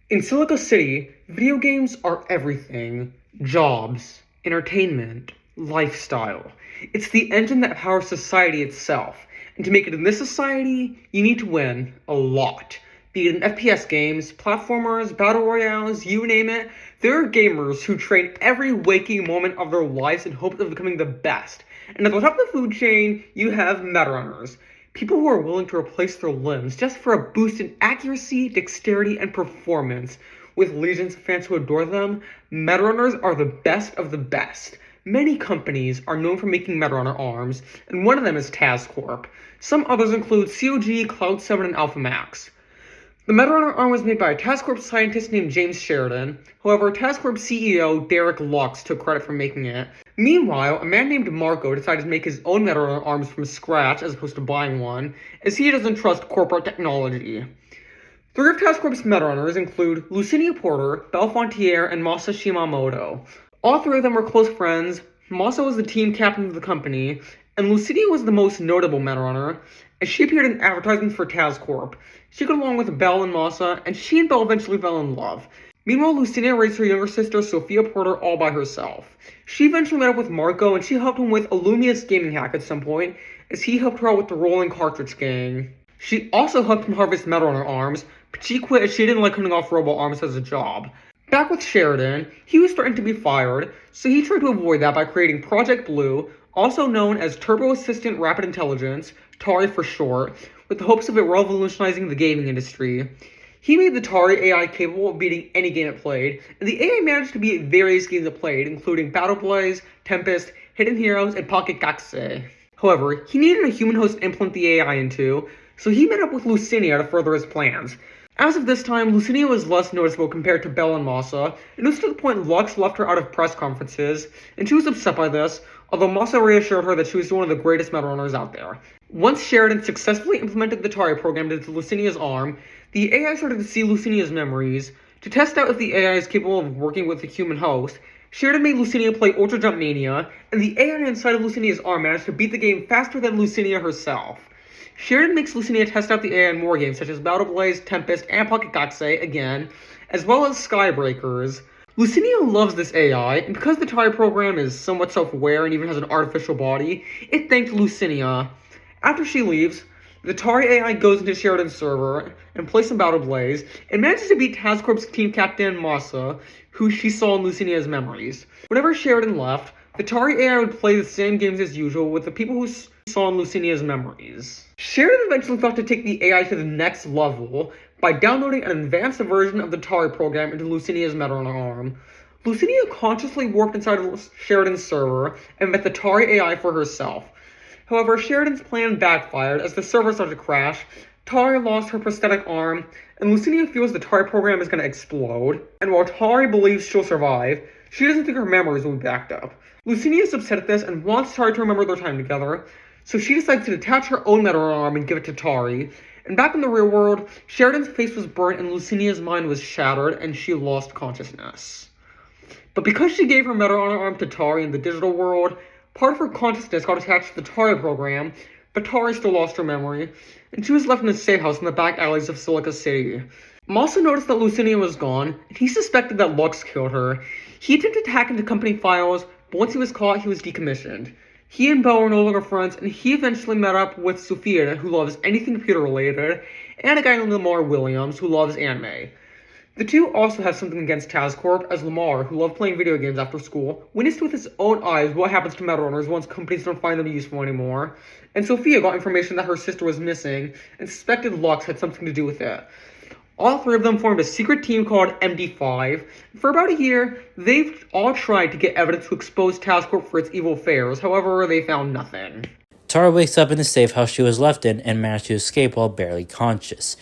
In Silica City, video games are everything. Jobs, entertainment, lifestyle. It's the engine that powers society itself. And to make it in this society, you need to win a lot. Be it in FPS games, platformers, battle royales, you name it, there are gamers who train every waking moment of their lives in hopes of becoming the best. And at the top of the food chain, you have meta-runners. People who are willing to replace their limbs just for a boost in accuracy, dexterity, and performance. With legions of fans who adore them, Meta-runners are the best of the best. Many companies are known for making Meta-runner arms, and one of them is TazCorp. Some others include COG, Cloud7, and AlphaMax. The Meta-runner arm was made by a TazCorp scientist named James Sheridan. However, TazCorp CEO Derek Lux took credit for making it. Meanwhile, a man named Marco decided to make his own Meta-runner arms from scratch as opposed to buying one, as he doesn't trust corporate technology. Three of TazCorp's Meta-runners include Lucinia Porter, Belfontier, and Masa Shimamoto. All three of them were close friends. Masa was the team captain of the company, and Lucinia was the most notable Meta-runner, as she appeared in advertisements for TazCorp. She got along with Belle and Masa, and she and Belle eventually fell in love. Meanwhile, Lucinia raised her younger sister, Sophia Porter, all by herself. She eventually met up with Marco, and she helped him with a Lumious gaming hack at some point, as he helped her out with the Rolling Cartridge gang. She also helped him harvest Meta-runner arms, but she quit as she didn't like cutting off robot arms as a job. Back with Sheridan, he was threatened to be fired, so he tried to avoid that by creating Project Blue, also known as Turbo Assistant Rapid Intelligence, TARI for short, with the hopes of it revolutionizing the gaming industry. He made the TARI AI capable of beating any game it played, and the AI managed to beat various games it played, including Battle Blaze, Tempest, Hidden Heroes, and Pocket Gakuset. However, he needed a human host to implement the AI into, so he met up with Lucinia to further his plans. As of this time, Lucinia was less noticeable compared to Belle and Masa, and it was to the point Lux left her out of press conferences, and she was upset by this, although Masa reassured her that she was one of the greatest Meta-runners out there. Once Sheridan successfully implemented the TARI program into Lucinia's arm, the AI started to see Lucinia's memories. To test out if the AI is capable of working with a human host, Sheridan made Lucinia play Ultra Jump Mania, and the AI inside of Lucinia's arm managed to beat the game faster than Lucinia herself. Sheridan makes Lucinia test out the AI in more games such as Battle Blaze, Tempest, and Pocket Gakuset again, as well as Skybreakers. Lucinia loves this AI, and because the TARI program is somewhat self-aware and even has an artificial body, it thanked Lucinia. After she leaves, the TARI AI goes into Sheridan's server and plays some Battle Blaze, and manages to beat TazCorp's team captain Masa, who she saw in Lucinia's memories. Whenever Sheridan left, the TARI AI would play the same games as usual with the people who saw in Lucinia's memories. Sheridan eventually thought to take the AI to the next level by downloading an advanced version of the TARI program into Lucinia's Meta-runner arm. Lucinia consciously warped inside of Sheridan's server and met the TARI AI for herself. However, Sheridan's plan backfired as the server started to crash, TARI lost her prosthetic arm, and Lucinia feels the TARI program is going to explode. And while TARI believes she'll survive, she doesn't think her memories will be backed up. Lucinia is upset at this and wants TARI to remember their time together, so she decides to detach her own Meta-runner arm and give it to TARI. And back in the real world, Sheridan's face was burnt and Lucinia's mind was shattered and she lost consciousness. But because she gave her Meta-runner arm to TARI in the digital world, part of her consciousness got attached to the TARI program, but TARI still lost her memory, and she was left in a safe house in the back alleys of Silica City. Masa noticed that Lucinia was gone, and he suspected that Lux killed her. He attempted to hack into company files, but once he was caught, he was decommissioned. He and Belle were no longer friends, and he eventually met up with Sophia, who loves anything computer-related, and a guy named Lamar Williams, who loves anime. The two also have something against TazCorp, as Lamar, who loved playing video games after school, witnessed with his own eyes what happens to Meta-runners once companies don't find them useful anymore, and Sophia got information that her sister was missing, and suspected Lux had something to do with it. All three of them formed a secret team called MD5. For about a year, they've all tried to get evidence to expose TazCorp for its evil affairs, however, they found nothing. Tara wakes up in the safe house she was left in and manages to escape while barely conscious.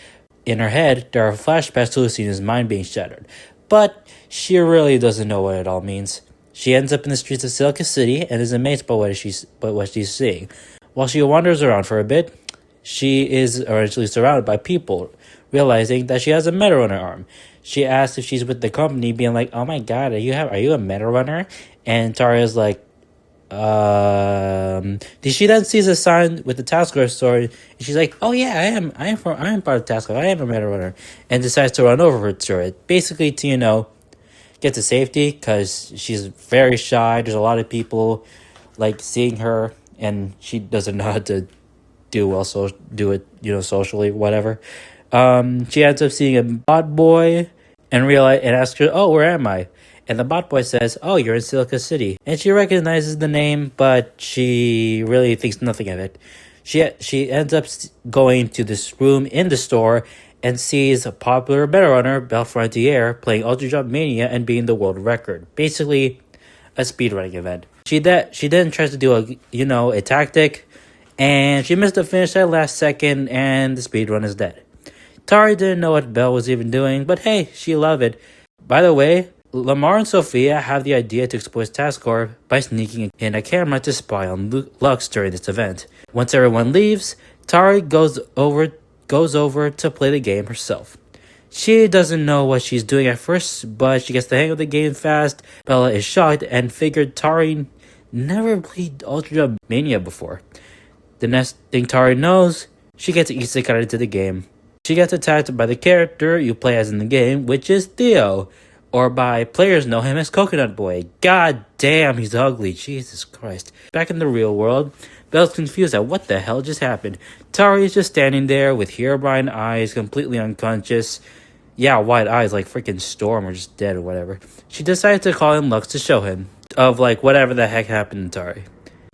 In her head, there are flashbacks to Lucinia's mind being shattered, but she really doesn't know what it all means. She ends up in the streets of Silica City and is amazed by what she's seeing. While she wanders around for a bit, she is eventually surrounded by people, realizing that she has a Meta-runner arm. She asks if she's with the company, being like, "Oh my god, are you a Meta-runner?" And Tara is like, She then sees a sign with the task force story, and she's like, "Oh yeah, I am part of the task force. I am a meta runner," and decides to run over to it, basically to get to safety because she's very shy. There's a lot of people like seeing her, and she doesn't know how to do it socially, whatever. She ends up seeing a bot boy and asks her, "Oh, where am I?" And the bot boy says, "Oh, you're in Silica City." And she recognizes the name, but she really thinks nothing of it. She ends up going to this room in the store and sees a popular meta runner, Belle Frontier, playing Ultra Jump Mania and beating the world record. Basically, a speedrunning event. She then tries to do a tactic, and she missed the finish at last second, and the speedrun is dead. Tari didn't know what Belle was even doing, but hey, she loved it. By the way, Lamar and Sophia have the idea to exploit TaskCorp by sneaking in a camera to spy on Lux during this event. Once everyone leaves, Tari goes over to play the game herself. She doesn't know what she's doing at first, but she gets the hang of the game fast. Bella is shocked and figured Tari never played Ultra Jump Mania before. The next thing Tari knows, she gets easily cut into the game. She gets attacked by the character you play as in the game, which is Theo, or by players know him as Coconut Boy. God damn, he's ugly, Jesus Christ. Back in the real world, Belle's confused at what the hell just happened. Tari is just standing there with Herobrine eyes, completely unconscious. Yeah, white eyes like freaking Storm or just dead or whatever. She decides to call in Lux to show him of whatever the heck happened to Tari.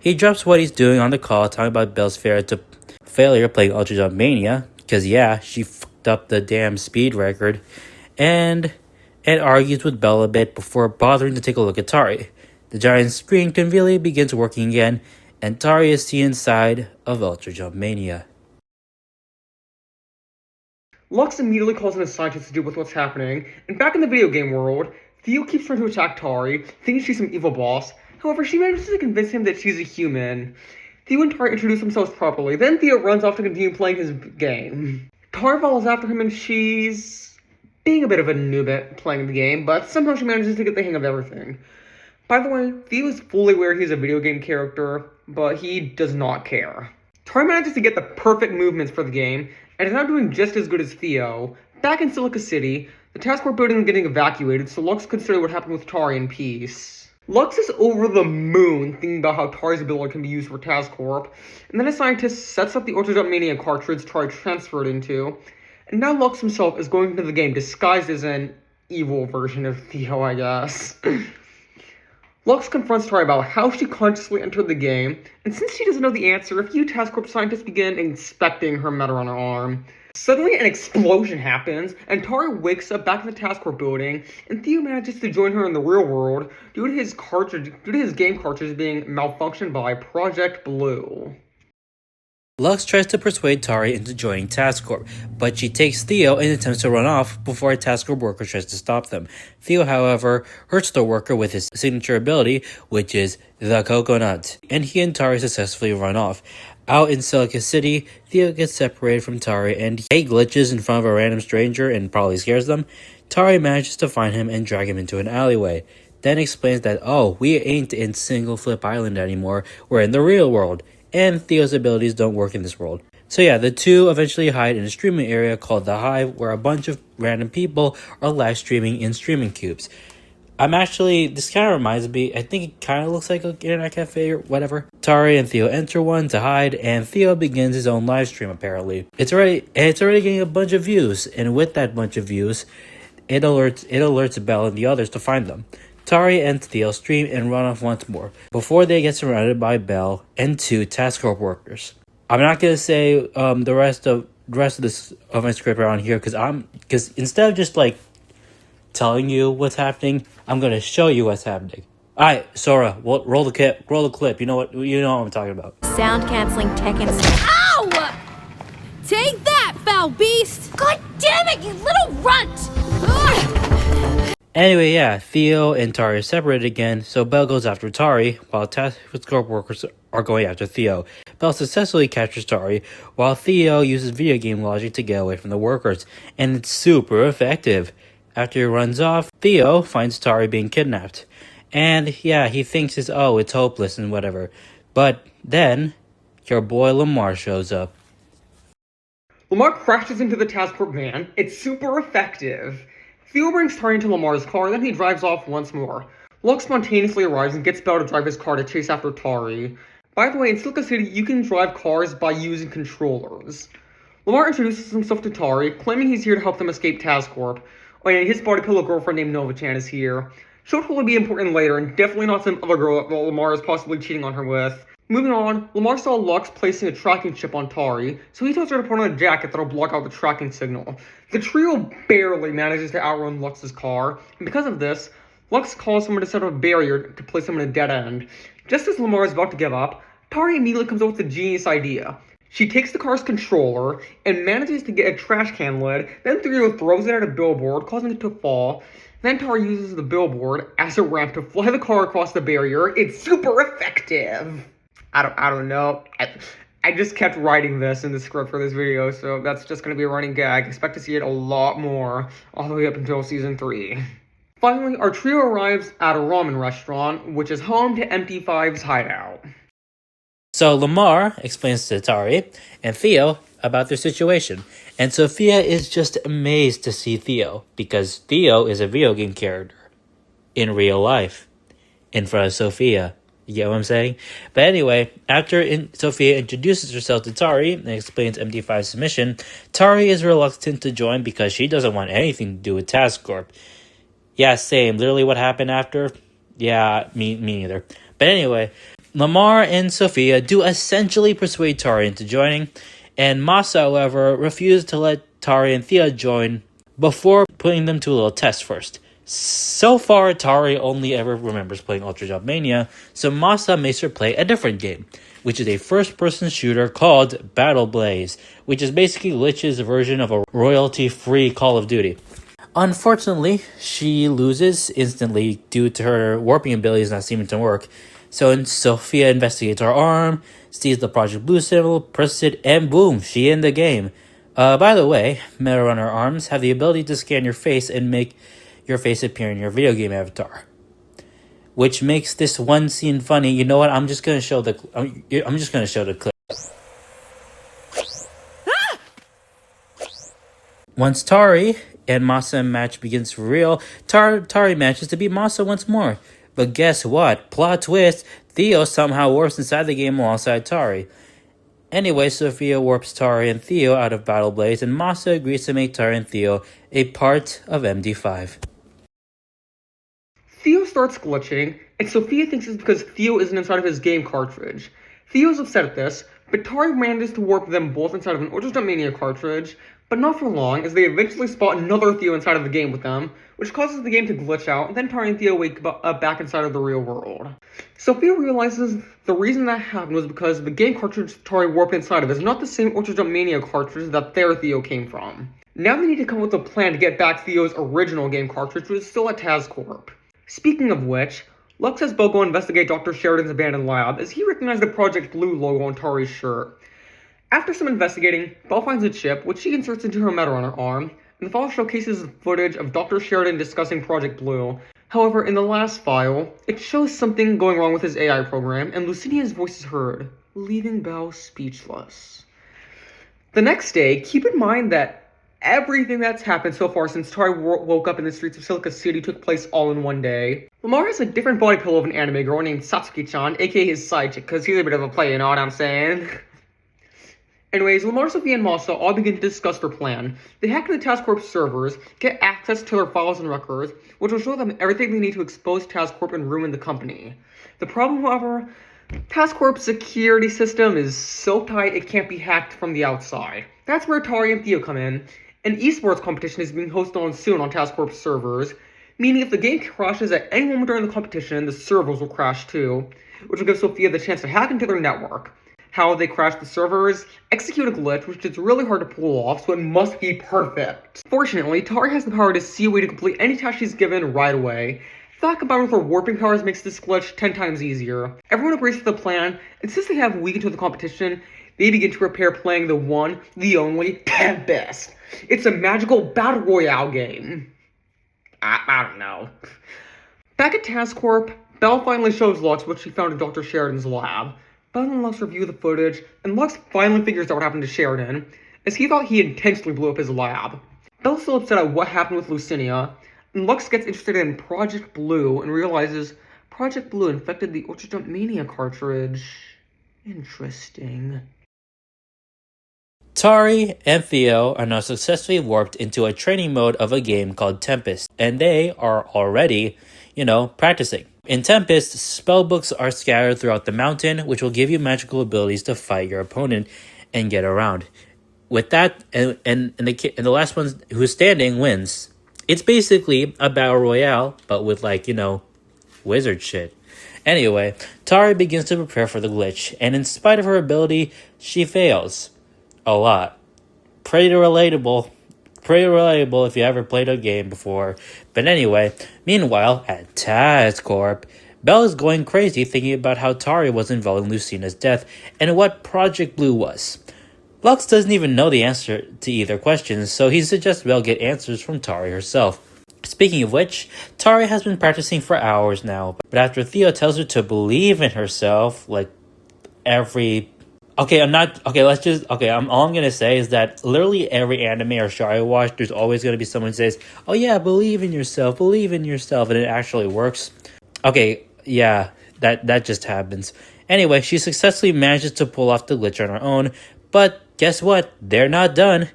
He drops what he's doing on the call, talking about Belle's failure playing Ultra Jump Mania, because yeah, she fucked up the damn speed record, and argues with Belle a bit before bothering to take a look at Tari. The giant screen conveniently begins working again, and Tari is seen inside of Ultra Jump Mania. Lux immediately calls in a scientist to deal with what's happening, and back in the video game world, Theo keeps trying to attack Tari, thinking she's some evil boss. However, she manages to convince him that she's a human. Theo and Tari introduce themselves properly, then Theo runs off to continue playing his game. Tari follows after him and she's being a bit of a noob at playing the game, but somehow she manages to get the hang of everything. By the way, Theo is fully aware he's a video game character, but he does not care. Tari manages to get the perfect movements for the game, and is now doing just as good as Theo. Back in Silica City, the task force building is getting evacuated, so Lux considers what happened with Tari in peace. Lux is over the moon thinking about how Tari's ability can be used for TaskCorp, and then a scientist sets up the Ultra Jump Mania cartridge Tari transferred into, and now Lux himself is going into the game disguised as an evil version of Theo, I guess. Lux confronts Tari about how she consciously entered the game, and since she doesn't know the answer, a few TaskCorp scientists begin inspecting her Metarunner arm. Suddenly, an explosion happens, and Tari wakes up back in the TaskCorp building, and Theo manages to join her in the real world due to his game cartridge being malfunctioned by Project Blue. Lux tries to persuade Tari into joining TaskCorp, but she takes Theo and attempts to run off before a TaskCorp worker tries to stop them. Theo, however, hurts the worker with his signature ability, which is the coconut, and he and Tari successfully run off. Out in Silica City, Theo gets separated from Tari and he glitches in front of a random stranger and probably scares them. Tari manages to find him and drag him into an alleyway, then explains that, oh, we ain't in Single Flip Island anymore, we're in the real world, and Theo's abilities don't work in this world. So yeah, the two eventually hide in a streaming area called The Hive, where a bunch of random people are live streaming in streaming cubes. This kind of reminds me, I think it kind of looks like an internet cafe or whatever. Tari and Theo enter one to hide, and Theo begins his own live stream apparently. It's already getting a bunch of views, and with that bunch of views, it alerts Belle and the others to find them. Tari and Theo stream and run off once more, before they get surrounded by Belle and two TaskCorp workers. I'm not gonna say the rest of this of my script around here because instead of just telling you what's happening, I'm gonna show you what's happening. Alright, Sora, roll the clip. You know what I'm talking about. Sound canceling tech and Ow! Take that, foul beast! God damn it, you little runt! Anyway, yeah, Theo and Tari are separated again, so Belle goes after Tari, while TaskCorp workers are going after Theo. Belle successfully captures Tari, while Theo uses video game logic to get away from the workers, and it's super effective. After he runs off, Theo finds Tari being kidnapped, And yeah, he thinks it's hopeless and whatever. But then, your boy Lamar shows up. Lamar crashes into the task force van. It's super effective. Theo brings Tari into Lamar's car, then he drives off once more. Lux spontaneously arrives and gets Bell to drive his car to chase after Tari. By the way, in Silicon City, you can drive cars by using controllers. Lamar introduces himself to Tari, claiming he's here to help them escape Task Corp. Oh yeah, his body pillow girlfriend named Nova-chan is here. She'll probably be important later, and definitely not some other girl that Lamar is possibly cheating on her with. Moving on, Lamar saw Lux placing a tracking chip on Tari, so he tells her to put on a jacket that'll block out the tracking signal. The trio barely manages to outrun Lux's car, and because of this, Lux calls someone to set up a barrier to place him in a dead end. Just as Lamar is about to give up, Tari immediately comes up with a genius idea. She takes the car's controller and manages to get a trash can lid, then Theo throws it at a billboard, causing it to fall. Then Tari uses the billboard as a ramp to fly the car across the barrier. It's super effective! I don't know. I just kept writing this in the script for this video, so that's just going to be a running gag. Expect to see it a lot more, all the way up until season 3. Finally, our trio arrives at a ramen restaurant, which is home to MT5's hideout. So Lamar explains to Tari and Theo about their situation, and Sophia is just amazed to see Theo, because Theo is a video game character in real life, in front of Sophia. You get what I'm saying? But anyway, after Sophia introduces herself to Tari and explains MD5's mission, Tari is reluctant to join because she doesn't want anything to do with Task Corp. Yeah, same. Literally what happened after? Yeah, me neither. But anyway, Lamar and Sophia do essentially persuade Tari into joining, and Masa, however, refuses to let Tari and Thea join before putting them to a little test first. So far, Tari only ever remembers playing Ultra Jump Mania, so Masa makes her play a different game, which is a first-person shooter called Battle Blaze, which is basically Lich's version of a royalty-free Call of Duty. Unfortunately, she loses instantly due to her warping abilities not seeming to work, so Sophia investigates her arm, sees the Project Blue symbol, presses it, and boom, she in the game. By the way, Metal Runner arms have the ability to scan your face and make your face appear in your video game avatar, which makes this one scene funny. You know what? I'm just gonna show the clip. Once Tari and Masa match begins for real, Tari manages to beat Masa once more. But guess what? Plot twist: Theo somehow warps inside the game alongside Tari. Anyway, Sophia warps Tari and Theo out of Battle Blaze, and Masa agrees to make Tari and Theo a part of MD5. Theo starts glitching, and Sophia thinks it's because Theo isn't inside of his game cartridge. Theo's upset at this, but Tari manages to warp them both inside of an Ultra Jump Mania cartridge, but not for long, as they eventually spot another Theo inside of the game with them, which causes the game to glitch out, and then Tari and Theo wake up back inside of the real world. Sophia realizes the reason that happened was because the game cartridge Tari warped inside of is not the same Ultra Jump Mania cartridge that their Theo came from. Now they need to come up with a plan to get back Theo's original game cartridge, which is still at Task Corp. Speaking of which, Lux has Bell go investigate Dr. Sheridan's abandoned lab, as he recognized the Project Blue logo on Tari's shirt. After some investigating, Bell finds a chip, which she inserts into her Metal Runner arm, and the file showcases footage of Dr. Sheridan discussing Project Blue. However, in the last file, it shows something going wrong with his AI program, and Lucinia's voice is heard, leaving Bell speechless. The next day, keep in mind that everything that's happened so far since Tari woke up in the streets of Silicon City took place all in one day. Lamar has a different body pillow of an anime girl named Satsuki-chan, aka his sidekick, because he's a bit of a player, you know what I'm saying? Anyways, Lamar, Sophia, and Masa all begin to discuss their plan. They hack into Task Corp servers, get access to their files and records, which will show them everything they need to expose Task Corp and ruin the company. The problem, however, Task Corp's security system is so tight it can't be hacked from the outside. That's where Tari and Theo come in. An esports competition is being hosted on soon on Task Corp servers, meaning if the game crashes at any moment during the competition, the servers will crash too, which will give Sophia the chance to hack into their network. How they crash the servers? Execute a glitch, which is really hard to pull off, so it must be perfect. Fortunately, Tari has the power to see a way to complete any task she's given right away. That combined with her warping powers makes this glitch 10 times easier. Everyone agrees to the plan, and since they have a week until the competition, they begin to prepare playing the one, the only, Tempest. It's a magical battle royale game. I don't know. Back at Task Corp, Belle finally shows Lux what she found in Dr. Sheridan's lab. Belle and Lux review the footage, and Lux finally figures out what happened to Sheridan, as he thought he intentionally blew up his lab. Belle's still upset at what happened with Lucinia, and Lux gets interested in Project Blue and realizes Project Blue infected the Ultra Jump Mania cartridge. Interesting. Tari and Theo are now successfully warped into a training mode of a game called Tempest, and they are already, practicing. In Tempest, spellbooks are scattered throughout the mountain, which will give you magical abilities to fight your opponent and get around. With that, and the last one who's standing wins. It's basically a battle royale, but with wizard shit. Anyway, Tari begins to prepare for the glitch, and in spite of her ability, she fails. A lot. Pretty relatable if you ever played a game before. But anyway, meanwhile, at Task Corp, Belle is going crazy thinking about how Tari was involved in Lucina's death and what Project Blue was. Lux doesn't even know the answer to either question, so he suggests Belle get answers from Tari herself. Speaking of which, Tari has been practicing for hours now, but after Theo tells her to believe in herself, all I'm gonna say is that literally every anime or show I watch, there's always gonna be someone who says, oh yeah, believe in yourself, and it actually works. Okay, yeah, that just happens. Anyway, she successfully manages to pull off the glitch on her own, but guess what? They're not done.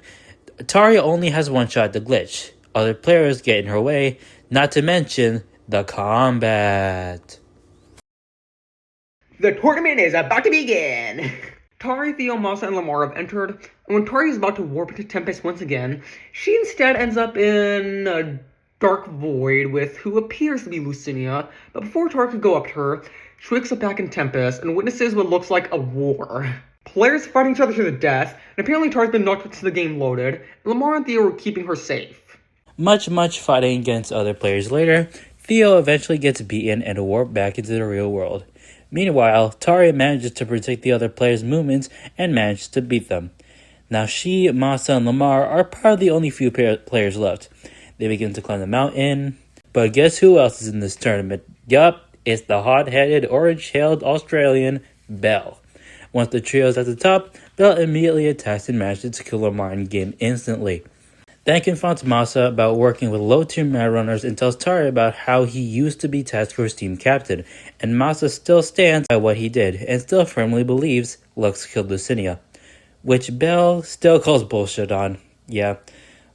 Tari only has one shot at the glitch. Other players get in her way, not to mention the combat. The tournament is about to begin! Tari, Theo, Masa, and Lamar have entered, and when Tari is about to warp into Tempest once again, she instead ends up in a dark void with who appears to be Lucinia, but before Tari can go up to her, she wakes up back in Tempest and witnesses what looks like a war. Players fighting each other to the death, and apparently Tari's been knocked into the game loaded, and Lamar and Theo are keeping her safe. Much fighting against other players later, Theo eventually gets beaten and warped back into the real world. Meanwhile, Tari manages to predict the other players' movements and manages to beat them. Now she, Masa, and Lamar are probably the only few players left. They begin to climb the mountain, but guess who else is in this tournament? Yup, it's the hot-headed, orange-tailed Australian, Belle. Once the trio is at the top, Belle immediately attacks and manages to kill Lamar in game instantly. Then confronts Masa about working with low-tier mad runners and tells Tari about how he used to be Task Force team captain, and Masa still stands by what he did and still firmly believes Lux killed Lucinia, which Belle still calls bullshit on. Yeah.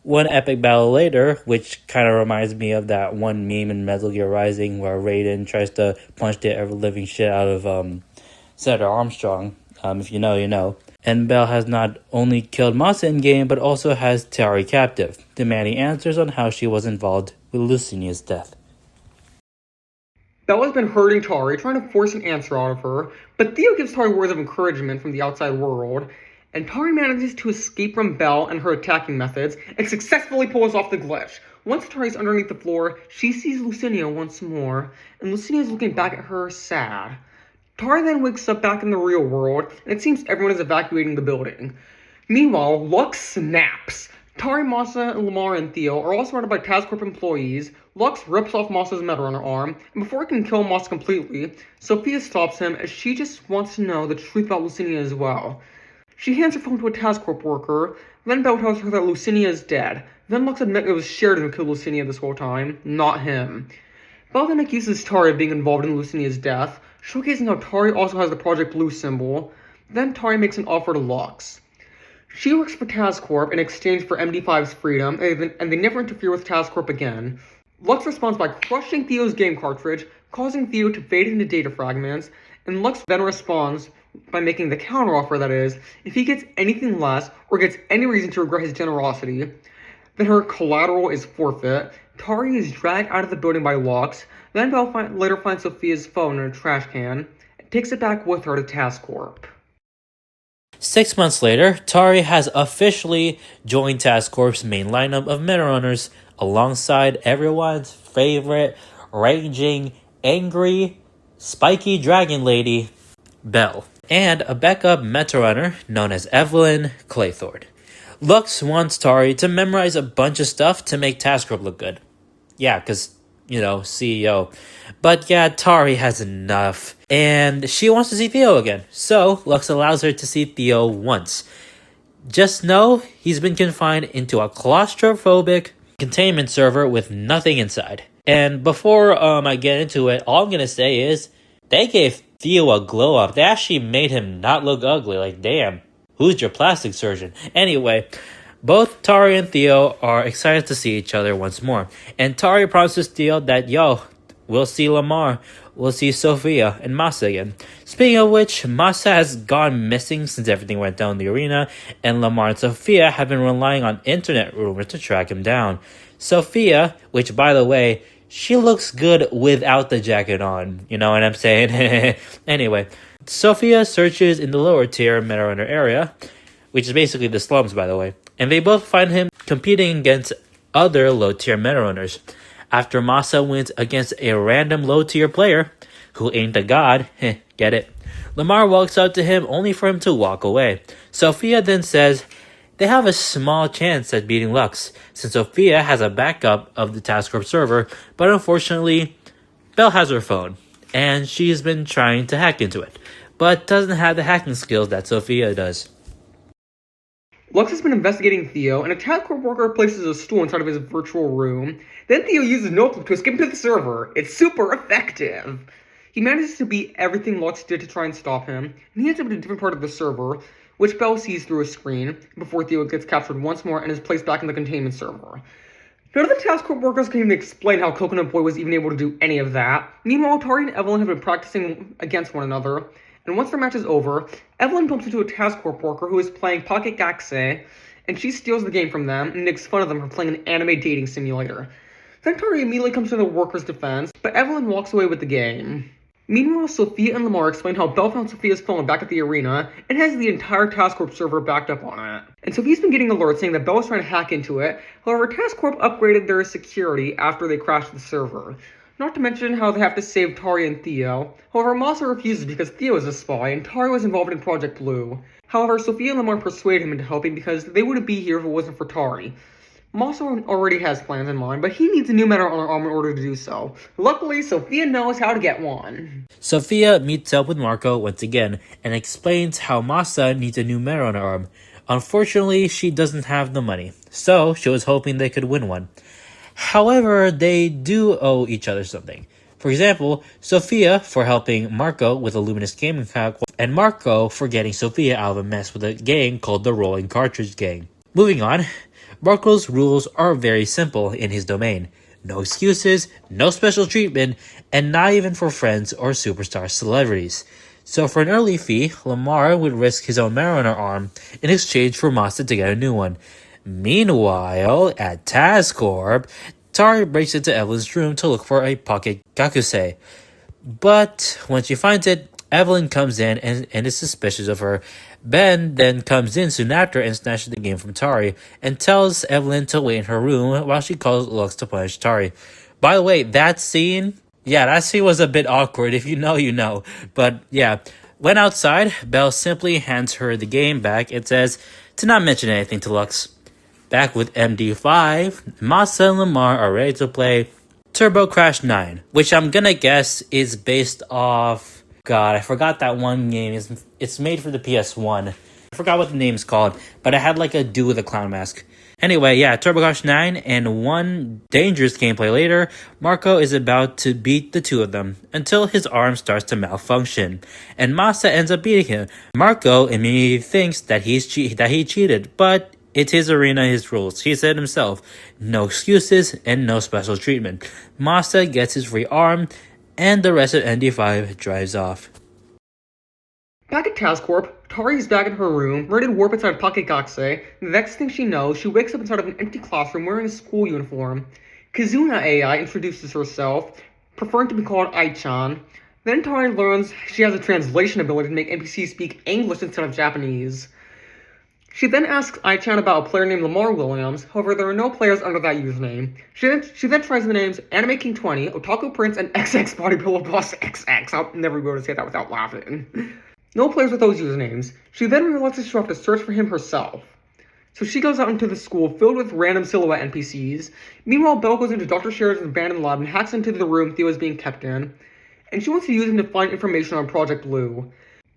One epic battle later, which kind of reminds me of that one meme in Metal Gear Rising where Raiden tries to punch the ever-living shit out of Senator Armstrong. If you know, you know. And Belle has not only killed Masa in-game, but also has Tari captive, demanding answers on how she was involved with Lucinia's death. Belle has been hurting Tari, trying to force an answer out of her, but Theo gives Tari words of encouragement from the outside world, and Tari manages to escape from Belle and her attacking methods, and successfully pulls off the glitch. Once Tari's underneath the floor, she sees Lucinia once more, and Lucinia's looking back at her sad. Tari then wakes up back in the real world, and it seems everyone is evacuating the building. Meanwhile, Lux snaps. Tari, Masa, Lamar, and Theo are all surrounded by Task Corp employees. Lux rips off Masa's Metrunner arm, and before he can kill Masa completely, Sophia stops him as she just wants to know the truth about Lucinia as well. She hands her phone to a Task Corp worker, then Belle tells her that Lucinia is dead. Then Lux admits it was Sheridan who killed Lucinia this whole time, not him. Belle then accuses Tari of being involved in Lucinia's death, showcasing how Tari also has the Project Blue symbol. Then Tari makes an offer to Lux. She works for Task Corp in exchange for MD5's freedom, and they never interfere with Task Corp again. Lux responds by crushing Theo's game cartridge, causing Theo to fade into data fragments, and Lux then responds by making the counteroffer, that is, if he gets anything less or gets any reason to regret his generosity, then her collateral is forfeit. Tari is dragged out of the building by Lux. Then Belle later finds Sophia's phone in a trash can and takes it back with her to Task Corp. 6 months later, Tari has officially joined Task Corp's main lineup of Metarunners alongside everyone's favorite raging, angry, spiky dragon lady, Belle, and a backup Metarunner known as Evelyn Claythorne. Lux wants Tari to memorize a bunch of stuff to make Task Corp look good. Yeah, because, CEO. But yeah, Tari has enough, and she wants to see Theo again. So Lux allows her to see Theo once. Just know he's been confined into a claustrophobic containment server with nothing inside. And before I get into it, all I'm gonna say is they gave Theo a glow up. They actually made him not look ugly. Like, damn, who's your plastic surgeon? Anyway, both Tari and Theo are excited to see each other once more. And Tari promises Theo that, we'll see Lamar, we'll see Sophia and Masa again. Speaking of which, Masa has gone missing since everything went down in the arena, and Lamar and Sophia have been relying on internet rumors to track him down. Sophia, which by the way, she looks good without the jacket on, you know what I'm saying? Anyway, Sophia searches in the lower tier Meta Runner area, which is basically the slums by the way, and they both find him competing against other low tier Meta Runners. After Masa wins against a random low-tier player, who ain't a god, get it? Lamar walks up to him only for him to walk away. Sophia then says they have a small chance at beating Lux, since Sophia has a backup of the Task Force server, but unfortunately, Belle has her phone, and she's been trying to hack into it, but doesn't have the hacking skills that Sophia does. Lux has been investigating Theo, and a Task Force worker places a stool inside of his virtual room. Then Theo uses Notebook to escape into the server. It's super effective. He manages to beat everything Lux did to try and stop him, and he ends up in a different part of the server, which Belle sees through a screen, before Theo gets captured once more and is placed back in the containment server. None of the Task Force workers can even explain how Coconut Boy was even able to do any of that. Meanwhile, Tari and Evelyn have been practicing against one another, and once their match is over, Evelyn bumps into a Task Force worker who is playing Pocket Gaxe, and she steals the game from them and makes fun of them for playing an anime dating simulator. Then Tari immediately comes to the worker's defense, but Evelyn walks away with the game. Meanwhile, Sophia and Lamar explain how Belle found Sophia's phone back at the arena and has the entire Task Corp server backed up on it. And Sophia's been getting alerts saying that Belle was trying to hack into it. However, Task Corp upgraded their security after they crashed the server. Not to mention how they have to save Tari and Theo. However, Masa refuses because Theo is a spy and Tari was involved in Project Blue. However, Sophia and Lamar persuade him into helping because they wouldn't be here if it wasn't for Tari. Masa already has plans in mind, but he needs a new Meta Runner arm in order to do so. Luckily, Sophia knows how to get one. Sophia meets up with Marco once again and explains how Masa needs a new Meta Runner arm. Unfortunately, she doesn't have the money, so she was hoping they could win one. However, they do owe each other something. For example, Sophia for helping Marco with a Luminous gaming hack, and Marco for getting Sophia out of a mess with a gang called the Rolling Cartridge Gang. Moving on, Marco's rules are very simple in his domain. No excuses, no special treatment, and not even for friends or superstar celebrities. So for an early fee, Lamar would risk his own Mariner arm in exchange for Masa to get a new one. Meanwhile, at Task Corp, Tari breaks into Evelyn's room to look for a pocket Gakusei. But when she finds it, Evelyn comes in and is suspicious of her. Ben then comes in soon after and snatches the game from Tari and tells Evelyn to wait in her room while she calls Lux to punish Tari. By the way, that scene was a bit awkward. If you know, you know. But yeah, when outside, Belle simply hands her the game back and says to not mention anything to Lux. Back with MD5, Masa and Lamar are ready to play Turbo Crash 9, which I'm gonna guess is based off... God, I forgot that one game. It's made for the PS1. I forgot what the name's called, but it had like a dude with a clown mask. Anyway, yeah, Turbo Crash 9, and one dangerous gameplay later, Marco is about to beat the two of them until his arm starts to malfunction, and Masa ends up beating him. Marco immediately thinks that he cheated, but it's his arena, his rules. He said himself, no excuses and no special treatment. Masa gets his free arm, and the rest of ND5 drives off. Back at Task Corp, Tari is back in her room, ready to warp inside Pocket Gakusei. The next thing she knows, she wakes up inside of an empty classroom wearing a school uniform. Kazuna AI introduces herself, preferring to be called Ai-chan. Then Tari learns she has a translation ability to make NPCs speak English instead of Japanese. She then asks Ai-chan about a player named Lamar Williams, however there are no players under that username. She then tries the names Anime King 20, Otaku Prince, and XX Bodybuilder Boss XX. I'll never be able to say that without laughing. No players with those usernames. She then realizes she'll have to search for him herself. So she goes out into the school filled with random silhouette NPCs. Meanwhile, Belle goes into Dr. Sheridan's abandoned lab and hacks into the room Theo is being kept in. And she wants to use him to find information on Project Blue.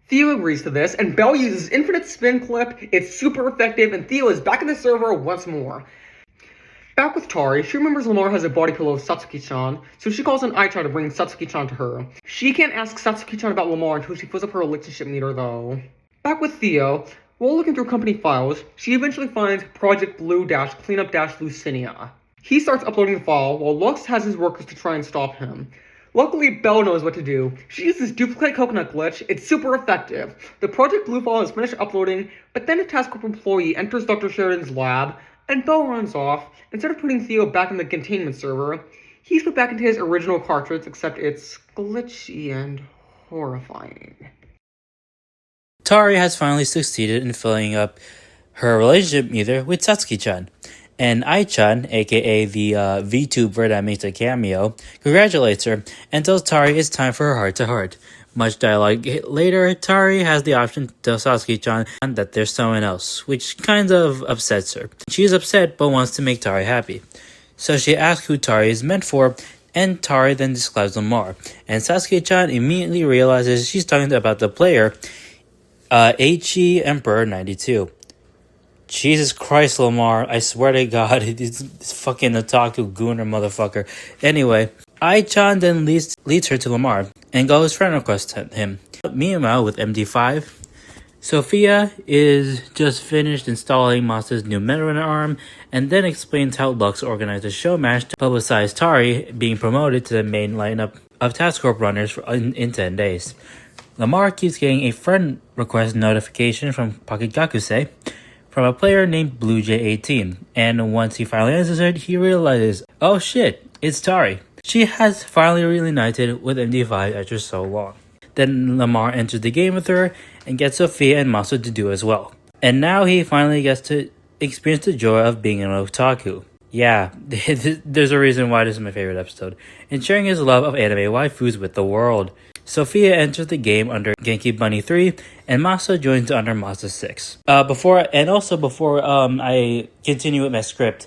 Theo agrees to this, and Belle uses Infinite Spin Clip. It's super effective, and Theo is back in the server once more. Back with Tari, she remembers Lamar has a body pillow of Satsuki-chan, so she calls on Aicha to bring Satsuki-chan to her. She can't ask Satsuki-chan about Lamar until she fills up her relationship meter, though. Back with Theo, while looking through company files, she eventually finds Project Blue-Cleanup-Lucinia. He starts uploading the file, while Lux has his workers to try and stop him. Luckily, Belle knows what to do. She uses Duplicate Coconut Glitch. It's super effective. The Project Blue file is finished uploading, but then a Task Force employee enters Dr. Sheridan's lab, and Belle runs off. Instead of putting Theo back in the containment server, he's put back into his original cartridge, except it's glitchy and horrifying. Tari has finally succeeded in filling up her relationship meter with Satsuki-chan. And Ai-chan, aka the VTuber that makes a cameo, congratulates her and tells Tari it's time for her heart-to-heart. Much dialogue later, Tari has the option to tell Satsuki-chan that there's someone else, which kind of upsets her. She is upset but wants to make Tari happy. So she asks who Tari is meant for, and Tari then describes Lamar. And Satsuki-chan immediately realizes she's talking about the player, Aichi Emperor 92. Jesus Christ, Lamar, I swear to God, it's fucking otaku gooner motherfucker. Anyway, Ai-chan then leads her to Lamar and goes friend request him. Meanwhile, with MD5, Sophia is just finished installing Masa's new Meteorite arm and then explains how Lux organized a show match to publicize Tari being promoted to the main lineup of Task Corp runners in 10 days. Lamar keeps getting a friend request notification from Pocket Gakusei from a player named BlueJ18, and once he finally answers it, he realizes, oh shit, it's Tari. She has finally reunited with MD5 after so long. Then Lamar enters the game with her and gets Sophia and Masa to do as well. And now he finally gets to experience the joy of being an otaku. Yeah, there's a reason why this is my favorite episode. And sharing his love of anime waifus with the world. Sophia enters the game under Genki Bunny 3, and Masa joins under Masa 6. Before I continue with my script,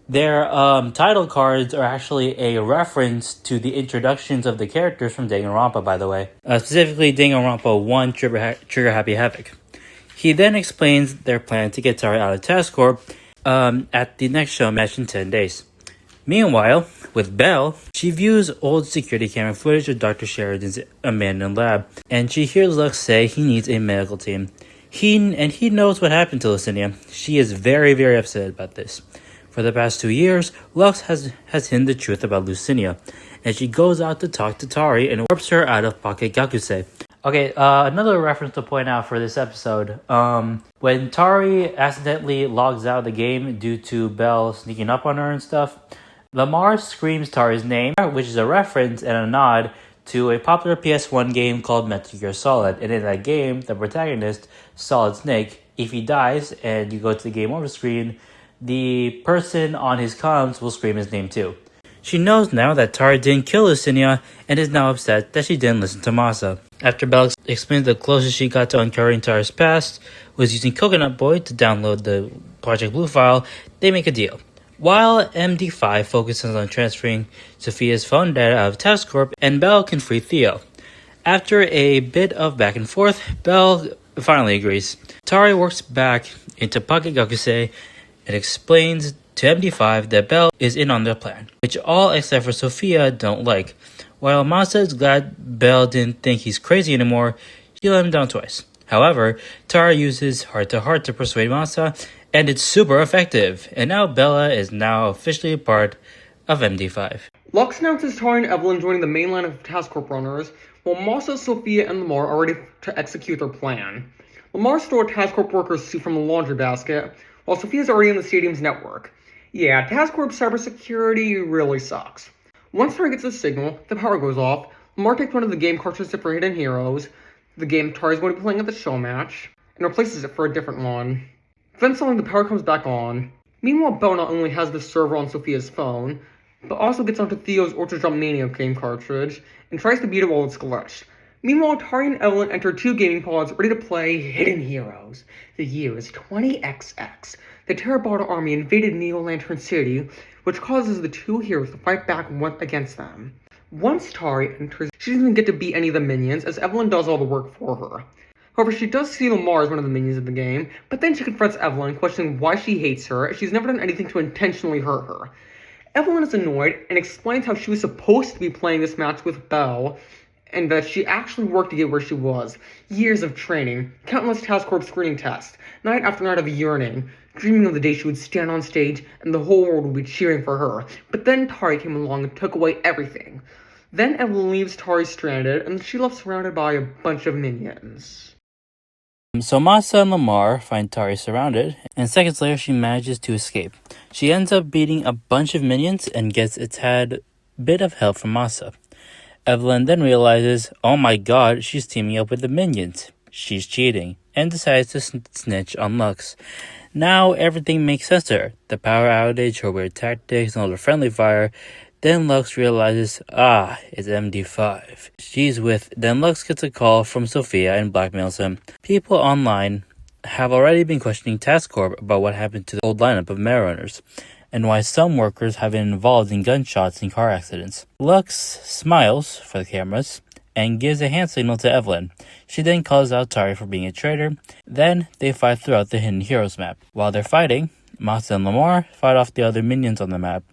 their title cards are actually a reference to the introductions of the characters from Danganronpa, by the way. Specifically, Danganronpa 1 Trigger Happy Havoc. He then explains their plan to get Tari out of Task Corp at the next show match in 10 days. Meanwhile, with Belle, she views old security camera footage of Dr. Sheridan's abandoned lab, and she hears Lux say he needs a medical team. He knows what happened to Lucinia. She is very, very upset about this. For the past 2 years, Lux has hidden the truth about Lucinia, and she goes out to talk to Tari and warps her out of Pocket Gakusei. Okay, another reference to point out for this episode. When Tari accidentally logs out of the game due to Belle sneaking up on her and stuff, Lamar screams Tari's name, which is a reference and a nod to a popular PS1 game called Metal Gear Solid. And in that game, the protagonist, Solid Snake, if he dies and you go to the game over screen, the person on his comms will scream his name too. She knows now that Tari didn't kill Lucinia and is now upset that she didn't listen to Masa. After Belle explains the closest she got to uncovering Tari's past was using Coconut Boy to download the Project Blue file, they make a deal. While MD5 focuses on transferring Sophia's phone data out of Task Corp, and Belle can free Theo. After a bit of back and forth, Belle finally agrees. Tari works back into Pocket Gakusei and explains to MD5 that Belle is in on their plan, which all except for Sophia don't like. While Masa is glad Belle didn't think he's crazy anymore, she let him down twice. However, Tari uses heart-to-heart to persuade Masa, and it's super effective. And now Bella is now officially a part of MD5. Lux announces Tari and Evelyn joining the main line of Task Corp runners, while Masa, Sophia, and Lamar are ready to execute their plan. Lamar stole a Task Corp worker's suit from the laundry basket, while Sophia's already in the stadium's network. Yeah, Task Corp cybersecurity really sucks. Once Tari gets a signal, the power goes off. Lamar takes one of the game cartridges for Hidden Heroes, the game Tari's going to be playing at the show match, and replaces it for a different one. Then suddenly the power comes back on. Meanwhile, Belle not only has the server on Sophia's phone, but also gets onto Theo's Ultra Jump Mania game cartridge, and tries to beat it while it's glitched. Meanwhile, Tari and Evelyn enter 2 gaming pods ready to play Hidden Heroes. The year is 20XX. The Terrabata army invaded Neo Lantern City, which causes the 2 heroes to fight back against them. Once Tari enters, she doesn't even get to beat any of the minions, as Evelyn does all the work for her. However, she does see Lamar as one of the minions of the game, but then she confronts Evelyn, questioning why she hates her, as she's never done anything to intentionally hurt her. Evelyn is annoyed and explains how she was supposed to be playing this match with Belle, and that she actually worked to get where she was. Years of training, countless Task Corps screening tests, night after night of yearning, dreaming of the day she would stand on stage and the whole world would be cheering for her. But then Tari came along and took away everything. Then Evelyn leaves Tari stranded, and she left surrounded by a bunch of minions. So Masa and Lamar find Tari surrounded, and seconds later she manages to escape. She ends up beating a bunch of minions and gets a tad bit of help from Masa. Evelyn then realizes, oh my god, she's teaming up with the minions. She's cheating, and decides to snitch on Lux. Now everything makes sense to her. The power outage, her weird tactics, and all the friendly fire. Then Lux realizes, it's MD5. Then Lux gets a call from Sophia and blackmails him. People online have already been questioning Task Corps about what happened to the old lineup of Mariners, and why some workers have been involved in gunshots and car accidents. Lux smiles for the cameras and gives a hand signal to Evelyn. She then calls out Tari for being a traitor. Then they fight throughout the Hidden Heroes map. While they're fighting, Masa and Lamar fight off the other minions on the map.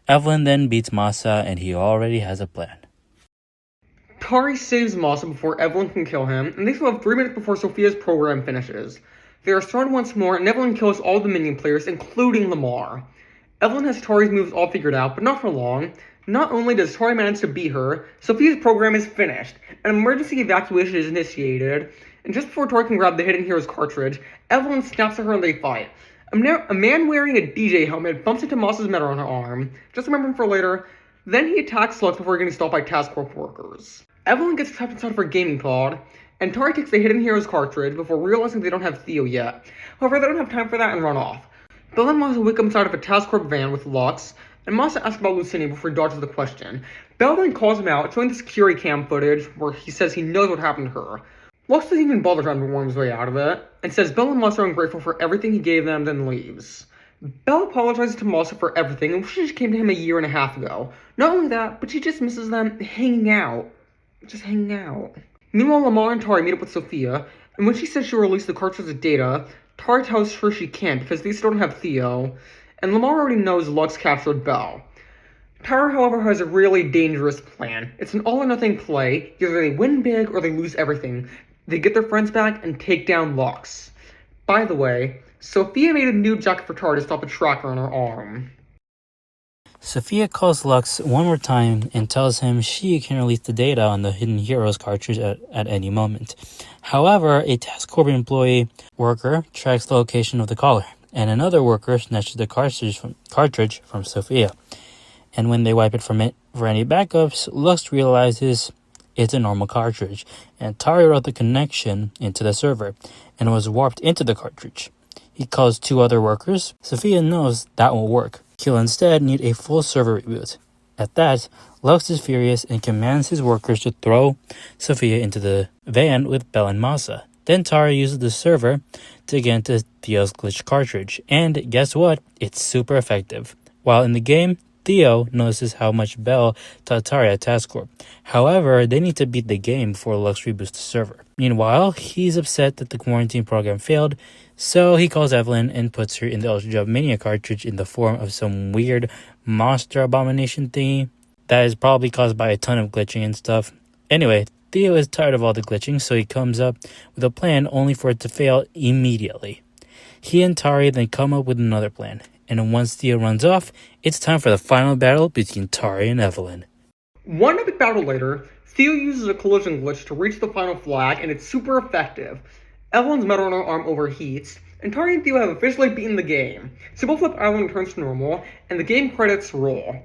Evelyn then beats Masa, and he already has a plan. Tari saves Masa before Evelyn can kill him, and they still have 3 minutes before Sophia's program finishes. They are surrounded once more, and Evelyn kills all the minion players, including Lamar. Evelyn has Tari's moves all figured out, but not for long. Not only does Tari manage to beat her, Sophia's program is finished. An emergency evacuation is initiated, and just before Tari can grab the Hidden Heroes cartridge, Evelyn snaps at her and they fight. A man wearing a DJ helmet bumps into Masa's medal on her arm, just remember him for later. Then he attacks Lux before getting stopped by Task Corps workers. Evelyn gets trapped inside of her gaming pod, and Tari takes the Hidden Heroes cartridge before realizing they don't have Theo yet. However, they don't have time for that and run off. Belle and Masa wake up inside of a Task Corps van with Lux, and Masa asks about Lucinia before he dodges the question. Belle then calls him out, showing the security cam footage where he says he knows what happened to her. Lux doesn't even bother trying to worm his way out of it, and says Belle and Masa are ungrateful for everything he gave them, then leaves. Belle apologizes to Masa for everything and wishes she came to him a year and a half ago. Not only that, but she just misses them hanging out. Just hanging out. Meanwhile, Lamar and Tari meet up with Sophia, and when she says she'll release the cartridge of data, Tari tells her she can't because they still don't have Theo, and Lamar already knows Lux captured Belle. Tara, however, has a really dangerous plan. It's an all-or-nothing play. Either they win big or they lose everything. They get their friends back and take down Lux. By the way, Sophia made a new jacket for Tara to stop a tracker on her arm. Sophia calls Lux one more time and tells him she can release the data on the Hidden Heroes cartridge at any moment. However, a Task Corps employee worker tracks the location of the caller, and another worker snatches the cartridge from Sophia. And when they wipe it for any backups, Lux realizes it's a normal cartridge, and Tari wrote the connection into the server, and was warped into the cartridge. He calls 2 other workers. Sophia knows that won't work. He'll instead need a full server reboot. At that, Lux is furious and commands his workers to throw Sophia into the van with Belle and Masa. Then Tari uses the server to get into Theo's glitched cartridge, and guess what? It's super effective. While in the game, Theo notices how much Belle taught Tari at Task Corps. However, they need to beat the game before Lux reboots the server. Meanwhile, he's upset that the quarantine program failed, so he calls Evelyn and puts her in the Ultra Job Mania cartridge in the form of some weird monster abomination thingy that is probably caused by a ton of glitching and stuff. Anyway, Theo is tired of all the glitching, so he comes up with a plan only for it to fail immediately. He and Tari then come up with another plan, and once Theo runs off, it's time for the final battle between Tari and Evelyn. One epic battle later, Theo uses a collision glitch to reach the final flag, and it's super effective. Evelyn's metal on her arm overheats, and Tari and Theo have officially beaten the game. So both Flip Island returns to normal, and the game credits roll.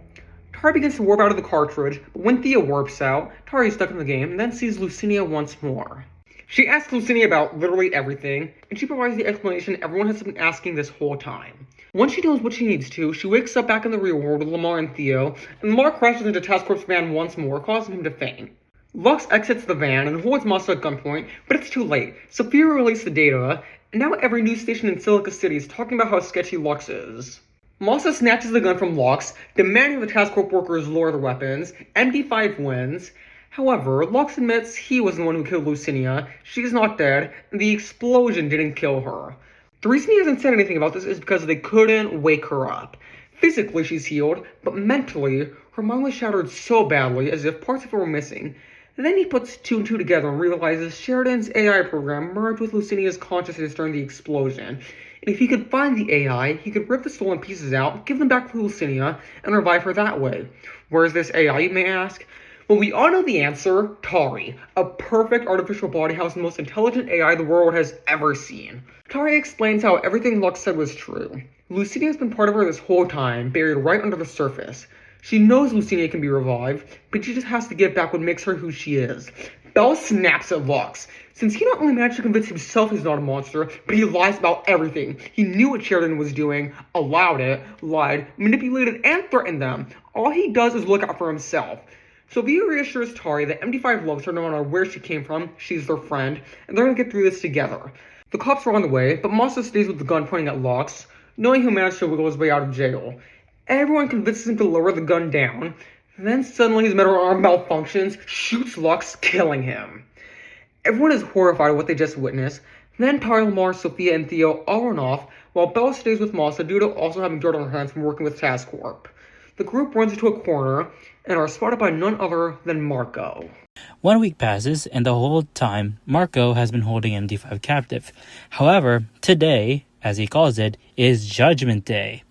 Tari begins to warp out of the cartridge, but when Theo warps out, Tari is stuck in the game, and then sees Lucinia once more. She asks Lucinia about literally everything, and she provides the explanation everyone has been asking this whole time. Once she knows what she needs to, she wakes up back in the real world with Lamar and Theo, and Lamar crashes into Task Force van once more, causing him to faint. Lux exits the van and holds Masa at gunpoint, but it's too late. Sophia released the data, and now every news station in Silica City is talking about how sketchy Lux is. Masa snatches the gun from Lux, demanding the Task Corp workers lower their weapons. MD5 wins. However, Lux admits he was the one who killed Lucinia, she's not dead, and the explosion didn't kill her. The reason he hasn't said anything about this is because they couldn't wake her up. Physically she's healed, but mentally, her mind was shattered so badly as if parts of her were missing. And then he puts two and two together and realizes Sheridan's AI program merged with Lucinia's consciousness during the explosion. And if he could find the AI, he could rip the stolen pieces out, give them back to Lucinia, and revive her that way. Where is this AI, you may ask? Well, we all know the answer: Tari, a perfect artificial body house and the most intelligent AI the world has ever seen. Tari explains how everything Lux said was true. Lucinia has been part of her this whole time, buried right under the surface. She knows Lucinia can be revived, but she just has to give back what makes her who she is. Bell snaps at Lux. Since he not only managed to convince himself he's not a monster, but he lies about everything. He knew what Sheridan was doing, allowed it, lied, manipulated, and threatened them. All he does is look out for himself. Sophia reassures Tari that MD5 loves her no matter where she came from, she's their friend, and they're gonna get through this together. The cops are on the way, but Masa stays with the gun pointing at Lux, knowing he'll manage to wiggle his way out of jail. Everyone convinces him to lower the gun down, and then suddenly his metal arm malfunctions, shoots Lux, killing him. Everyone is horrified at what they just witnessed. Then Tari, Lamar, Sophia, and Theo all run off, while Bella stays with Masa due to also having dirt on her hands from working with Task Corp. The group runs into a corner and are spotted by none other than Marco. 1 week passes, and the whole time, Marco has been holding MD5 captive. However, today, as he calls it, is Judgment Day.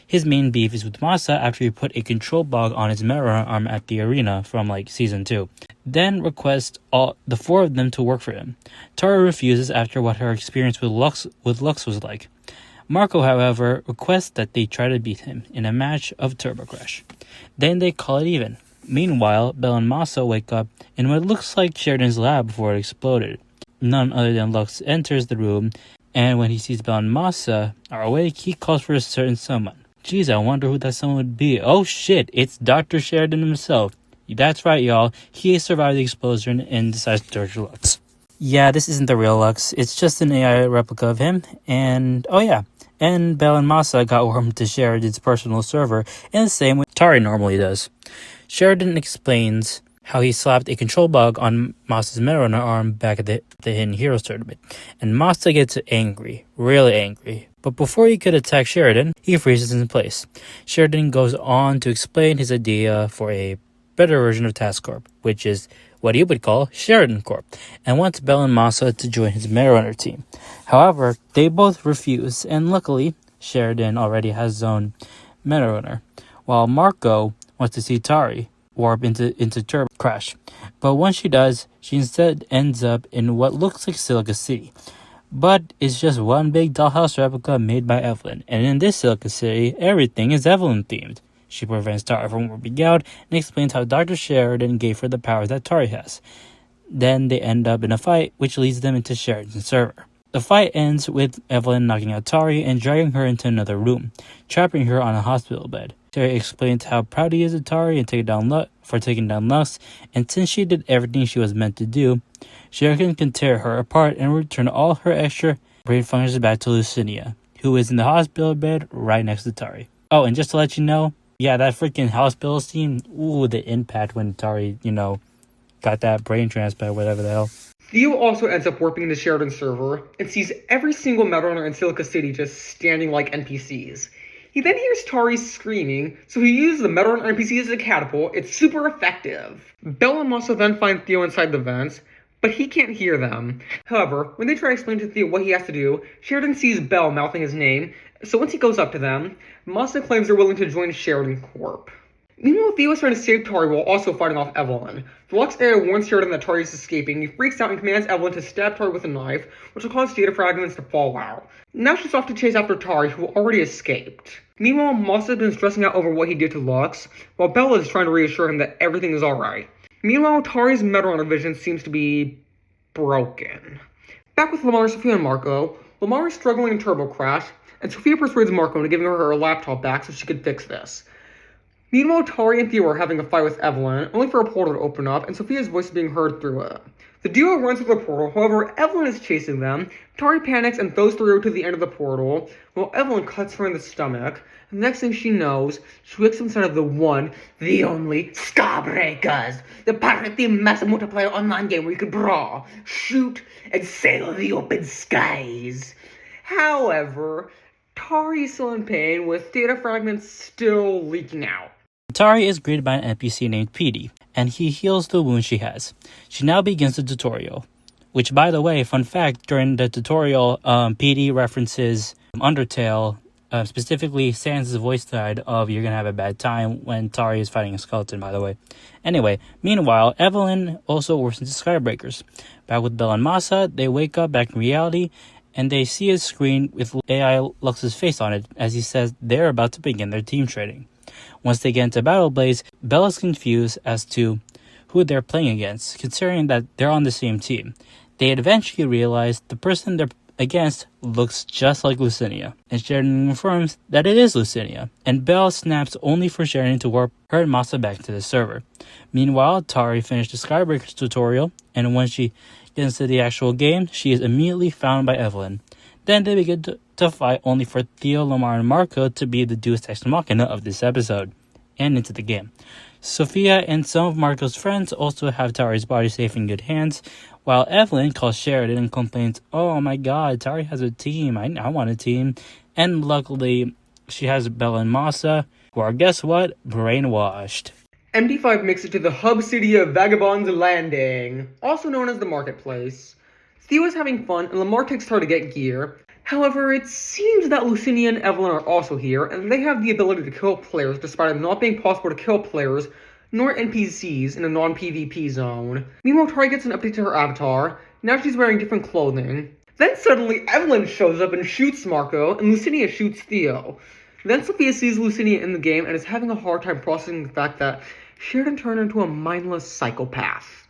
His main beef is with Masa after he put a control bug on his mirror arm at the arena from season 2. Then requests the four of them to work for him. Tara refuses after what her experience with Lux was like. Marco, however, requests that they try to beat him in a match of Turbo Crash. Then they call it even. Meanwhile, Bell and Masa wake up in what looks like Sheridan's lab before it exploded. None other than Lux enters the room, and when he sees Bell and Masa are awake, he calls for a certain someone. Geez, I wonder who that someone would be. Oh shit, it's Dr. Sheridan himself. That's right, y'all. He survived the explosion and decides to torture Lux. Yeah, this isn't the real Lux. It's just an AI replica of him. And, oh yeah. And Bell and Masa got warmed to Sheridan's personal server in the same way Tari normally does. Sheridan explains how he slapped a control bug on Masa's mirror arm back at the Hidden Heroes tournament. And Masa gets angry, really angry. But before he could attack Sheridan, he freezes in place. Sheridan goes on to explain his idea for a better version of Task Corp, which is what he would call Sheridan Corp, and wants Bell and Masa to join his Runner team. However, they both refuse, and luckily, Sheridan already has his own Runner, while Marco wants to see Tari warp into Turbo Crash. But once she does, she instead ends up in what looks like Silica City, but it's just one big dollhouse replica made by Evelyn, and in this Silica City, everything is Evelyn themed. She prevents Tari from warping out and explains how Dr. Sheridan gave her the powers that Tari has. Then they end up in a fight, which leads them into Sheridan's server. The fight ends with Evelyn knocking out Tari and dragging her into another room, trapping her on a hospital bed. Terry explains how proud he is of Tari and taking down Lux, and since she did everything she was meant to do, Sheridan can tear her apart and return all her extra brain functions back to Lucinia, who is in the hospital bed right next to Tari. Oh, and just to let you know, yeah, that freaking hospital scene, ooh, the impact when Tari, got that brain transplant, whatever the hell. Theo also ends up warping into Sheridan's server and sees every single Metrorunner in Silica City just standing like NPCs. He then hears Tari screaming, so he uses the Metrorunner NPCs as a catapult. It's super effective. Bell and Masa then find Theo inside the vents, but he can't hear them. However, when they try to explain to Theo what he has to do, Sheridan sees Bell mouthing his name, so once he goes up to them, Masa claims they're willing to join Sheridan Corp. Meanwhile, Theo is trying to save Tari while also fighting off Evelyn. The Lux AI warns Sheridan that Tari is escaping. He freaks out and commands Evelyn to stab Tari with a knife, which will cause data fragments to fall out. Now she's off to chase after Tari, who already escaped. Meanwhile, Masa has been stressing out over what he did to Lux, while Bella is trying to reassure him that everything is alright. Meanwhile, Tari's Metrorunner vision seems to be broken. Back with Lamar, Sophia, and Marco, Lamar is struggling in Turbo Crash, and Sophia persuades Marco into giving her laptop back so she could fix this. Meanwhile, Tari and Theo are having a fight with Evelyn, only for a portal to open up, and Sophia's voice is being heard through it. The duo runs through the portal, however, Evelyn is chasing them. Tari panics and throws Theo to the end of the portal, while Evelyn cuts her in the stomach. The next thing she knows, she wakes inside of the one, the only, Skybreakers, the pirate-themed massive multiplayer online game where you can brawl, shoot, and sail the open skies. However, Tari is still in pain, with data fragments still leaking out. Tari is greeted by an NPC named Petey, and he heals the wound she has. She now begins the tutorial, which, by the way, fun fact, during the tutorial, Petey references Undertale, specifically Sans' voice line of "You're gonna have a bad time" when Tari is fighting a skeleton, by the way. Anyway, meanwhile, Evelyn also worsens into Skybreakers. Back with Belle and Masa, they wake up back in reality, and they see a screen with AI Lux's face on it as he says they're about to begin their team training. Once they get into Battle Blaze, Belle is confused as to who they're playing against, considering that they're on the same team. They eventually realize the person they're against looks just like Lucinia, and Sheridan confirms that it is Lucinia, and Belle snaps only for Sheridan to warp her and Masa back to the server. Meanwhile, Tari finished the Skybreakers tutorial, and when she gets into the actual game, she is immediately found by Evelyn. Then they begin to fight, only for Theo, Lamar, and Marco to be the Deus Ex Machina of this episode, and into the game. Sophia and some of Marco's friends also have Tari's body safe in good hands, while Evelyn calls Sheridan and complains, "Oh my god, Tari has a team, I want a team." And luckily, she has Bella and Masa, who are, guess what, brainwashed. MD5 makes it to the hub city of Vagabond's Landing, also known as the Marketplace. Theo is having fun, and Lamar takes her to get gear. However, it seems that Lucinia and Evelyn are also here, and they have the ability to kill players despite it not being possible to kill players nor NPCs in a non-PvP zone. Meanwhile, Tari gets an update to her avatar. Now she's wearing different clothing. Then suddenly, Evelyn shows up and shoots Marco, and Lucinia shoots Theo. Then Sophia sees Lucinia in the game and is having a hard time processing the fact that Sheridan turned into a mindless psychopath.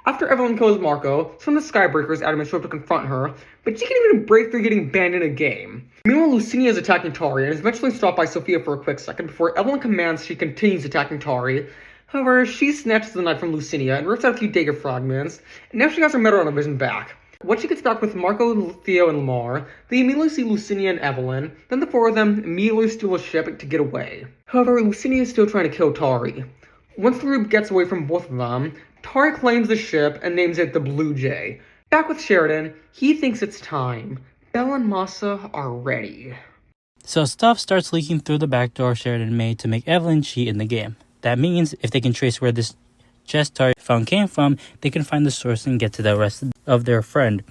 After Evelyn kills Marco, some of the Skybreakers adamant show up to confront her, but she can't even break through getting banned in a game. Meanwhile, Lucinia is attacking Tari and is eventually stopped by Sophia for a quick second before Evelyn commands she continues attacking Tari. However, she snatches the knife from Lucinia and rips out a few dagger fragments, and now she has her Metal vision back. Once she gets back with Marco, Theo, and Lamar, they immediately see Lucinia and Evelyn, then the four of them immediately steal a ship to get away. However, Lucinia is still trying to kill Tari. Once the group gets away from both of them, Tari claims the ship and names it the Blue Jay. Back with Sheridan, he thinks it's time. Belle and Masa are ready. So stuff starts leaking through the back door Sheridan made to make Evelyn cheat in the game. That means if they can trace where this chest Tari found came from, they can find the source and get to the rest of their friend.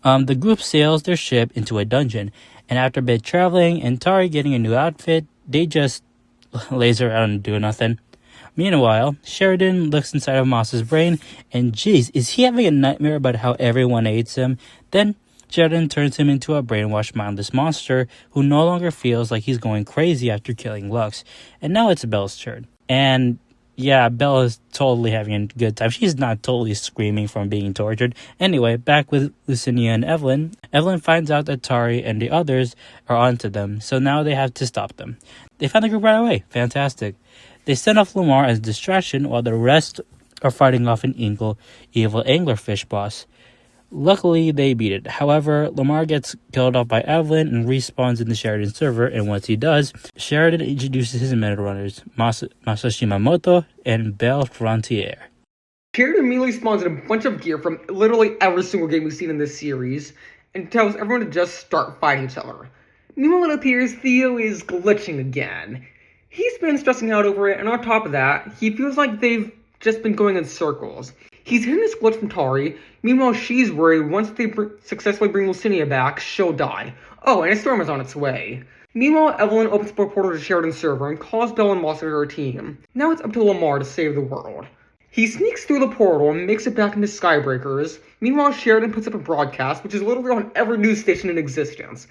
The group sails their ship into a dungeon, and after a bit traveling and Tari getting a new outfit, they just laser around and do nothing. Meanwhile, Sheridan looks inside of Masa's brain, and geez, is he having a nightmare about how everyone hates him? Then Sheridan turns him into a brainwashed, mindless monster who no longer feels like he's going crazy after killing Lux. And now it's Belle's turn. And yeah, Belle is totally having a good time. She's not totally screaming from being tortured. Anyway, back with Lucinia and Evelyn. Evelyn finds out that Tari and the others are onto them, so now they have to stop them. They find the group right away. Fantastic. They send off Lamar as a distraction while the rest are fighting off an evil anglerfish boss. Luckily, they beat it. However, Lamar gets killed off by Evelyn and respawns in the Sheridan server, and once he does, Sheridan introduces his Metal Runners, Masa Shimamoto and Belle Frontier. Sheridan immediately spawns in a bunch of gear from literally every single game we've seen in this series, and tells everyone to just start fighting each other. Meanwhile, it appears Theo is glitching again. He's been stressing out over it, and on top of that, he feels like they've just been going in circles. He's hidden his glitch from Tari. Meanwhile, she's worried once they successfully bring Lucinia back, she'll die. Oh, and a storm is on its way. Meanwhile, Evelyn opens the portal to Sheridan's server and calls Belle and Masa to her team. Now it's up to Lamar to save the world. He sneaks through the portal and makes it back into Skybreakers. Meanwhile, Sheridan puts up a broadcast, which is literally on every news station in existence.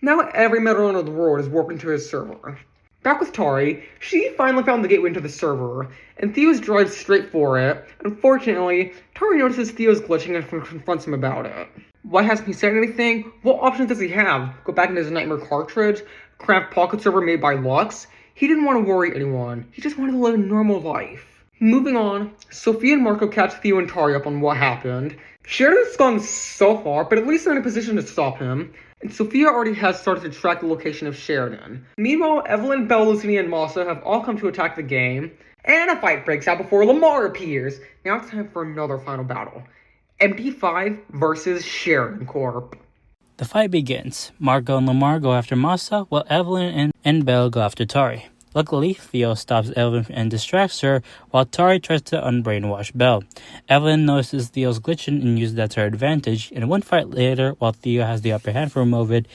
Now every Metal Runner of the world is warped into his server. Back with Tari, she finally found the gateway into the server, and Theo drives straight for it. Unfortunately, Tari notices Theo's glitching and confronts him about it. Why hasn't he said anything? What options does he have? Go back into his Nightmare cartridge? Craft pocket server made by Lux? He didn't want to worry anyone. He just wanted to live a normal life. Moving on, Sophia and Marco catch Theo and Tari up on what happened. Sheridan's gone so far, but at least they're in a position to stop him. And Sophia already has started to track the location of Sheridan. Meanwhile, Evelyn, Belle, Lucinia, and Massa have all come to attack the game. And a fight breaks out before Lamar appears. Now it's time for another final battle. MD5 versus Sheridan Corp. The fight begins. Marco and Lamar go after Massa, while Evelyn and Belle go after Tari. Luckily, Theo stops Evelyn and distracts her, while Tari tries to unbrainwash Belle. Evelyn notices Theo's glitching and uses that to her advantage. In one fight later, while Theo has the upper hand for a moment